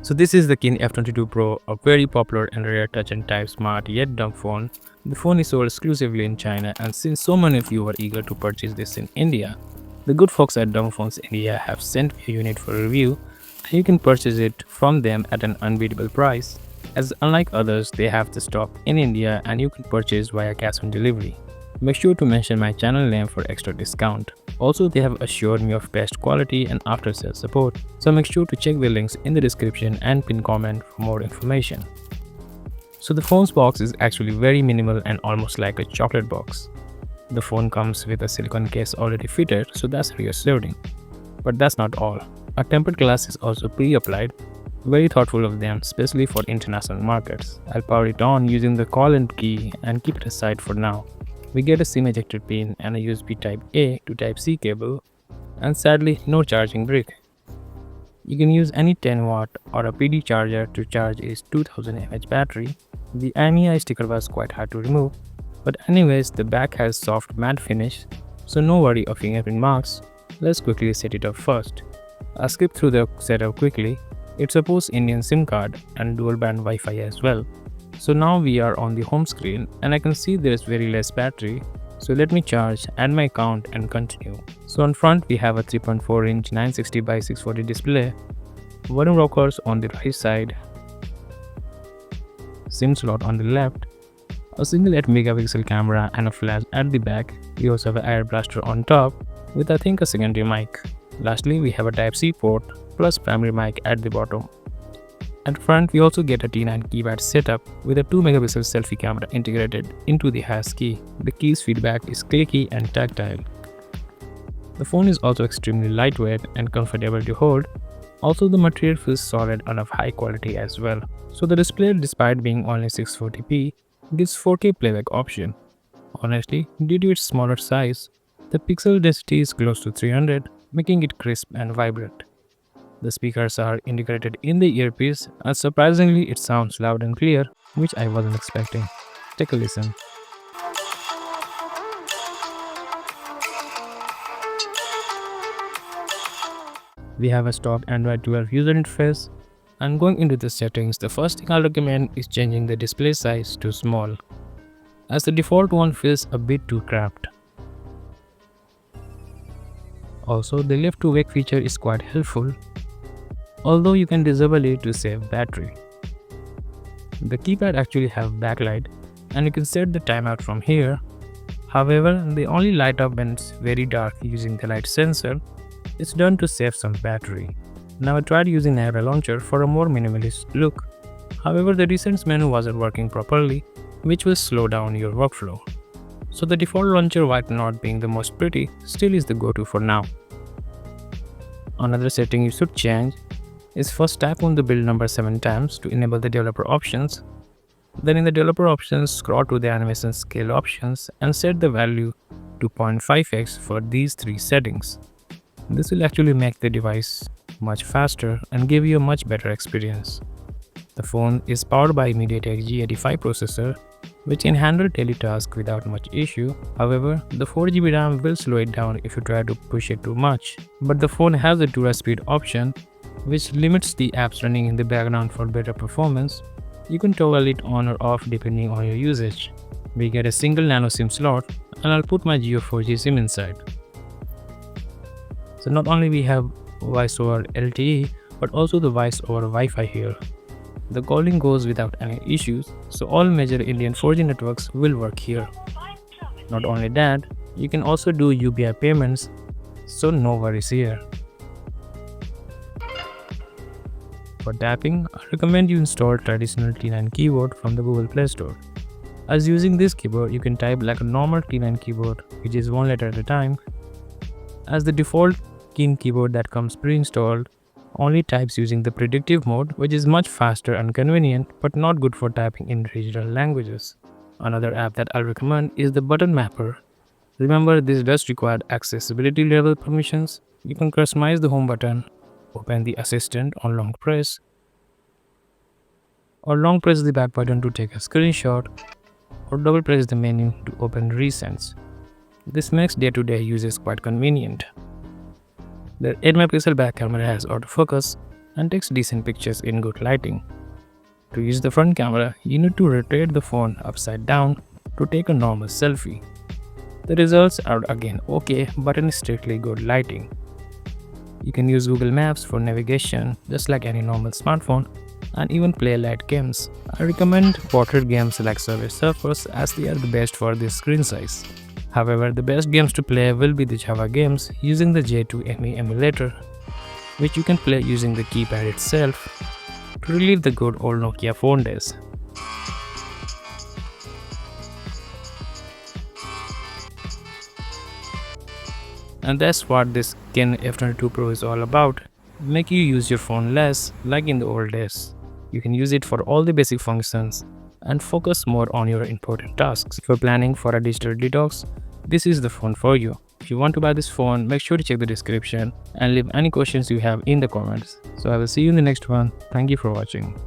So this is the Qin F22 Pro, a very popular and rare touch and type smart yet dumb phone. The phone is sold exclusively in China, and since so many of you are eager to purchase this in India, the good folks at Dumb Phones India have sent a unit for review, and you can purchase it from them at an unbeatable price, as unlike others they have the stock in India and you can purchase via cash on delivery. Make sure to mention my channel name for extra discount. Also, they have assured me of best quality and after sales support, so make sure to check the links in the description and pin comment for more information. So the phone's box is actually very minimal and almost like a chocolate box. The phone comes with a silicone case already fitted, so that's reassuring. But that's not all. A tempered glass is also pre-applied, very thoughtful of them, especially for international markets. I'll power it on using the call-in key and keep it aside for now. We get a SIM ejector pin and a USB Type-A to Type-C cable, and sadly no charging brick. You can use any 10 watt or a PD charger to charge its 2000 mAh battery. The IMEI sticker was quite hard to remove, but anyways the back has soft matte finish, so no worry of fingerprint marks. Let's quickly set it up first. I'll skip through the setup quickly. It supports Indian SIM card and dual band Wi-Fi as well. So now we are on the home screen and I can see there is very less battery. So let me charge, add my account and continue. So on front we have a 3.4 inch 960 by 640 display, volume rockers on the right side, SIM slot on the left, a single 8 megapixel camera and a flash at the back. We also have an air blaster on top with I think a secondary mic. Lastly we have a Type-C port plus primary mic at the bottom. At front, we also get a T9 keypad setup with a 2 megapixel selfie camera integrated into the hash key. The key's feedback is clicky and tactile. The phone is also extremely lightweight and comfortable to hold. Also, the material feels solid and of high quality as well. So the display, despite being only 640p, gives 4K playback option. Honestly, due to its smaller size, the pixel density is close to 300, making it crisp and vibrant. The speakers are integrated in the earpiece and surprisingly it sounds loud and clear, which I wasn't expecting. Take a listen. We have a stock Android 12 user interface, and going into the settings, the first thing I'll recommend is changing the display size to small, as the default one feels a bit too cramped. Also, the lift to wake feature is quite helpful, although you can disable it to save battery. The keypad actually have backlight and you can set the timeout from here. However, they only light up when it's very dark using the light sensor. It's done to save some battery. Now I tried using Naira launcher for a more minimalist look. However, the recent menu wasn't working properly, which will slow down your workflow. So the default launcher, while not being the most pretty, still is the go-to for now. Another setting you should change is first tap on the build number 7 times to enable the developer options. Then in the developer options, scroll to the animation scale options and set the value to 0.5x for these 3 settings. This will actually make the device much faster and give you a much better experience. The phone is powered by MediaTek G85 processor, which can handle daily tasks without much issue. However, the 4GB RAM will slow it down if you try to push it too much. But the phone has a dual speed option, which limits the apps running in the background for better performance. You can toggle it on or off depending on your usage. We get a single nano SIM slot and I'll put my Jio 4G SIM inside. So not only we have voice over LTE, but also the voice over Wi-Fi here. The calling goes without any issues, so all major Indian 4G networks will work here. Not only that, you can also do UPI payments, so no worries here. For tapping, I recommend you install traditional T9 keyboard from the Google Play Store. As using this keyboard, you can type like a normal T9 keyboard, which is one letter at a time. As the default Qin keyboard that comes pre-installed only types using the predictive mode, which is much faster and convenient, but not good for typing in regional languages. Another app that I'll recommend is the button mapper. Remember, this does require accessibility level permissions. You can customize the home button, open the assistant on long press, or long press the back button to take a screenshot, or double press the menu to open recents. This makes day-to-day usage quite convenient. The 8 megapixel back camera has autofocus and takes decent pictures in good lighting. To use the front camera, you need to rotate the phone upside down to take a normal selfie. The results are again okay, but in strictly good lighting. You can use Google Maps for navigation just like any normal smartphone and even play light games. I recommend portrait games like Subway Surfers as they are the best for this screen size. However, the best games to play will be the Java games using the J2ME emulator, which you can play using the keypad itself to relive the good old Nokia phone days. And that's what this Qin F22 Pro is all about. Make you use your phone less like in the old days. You can use it for all the basic functions and focus more on your important tasks. If you're planning for a digital detox, this is the phone for you. If you want to buy this phone, make sure to check the description and leave any questions you have in the comments. So I will see you in the next one. Thank you for watching.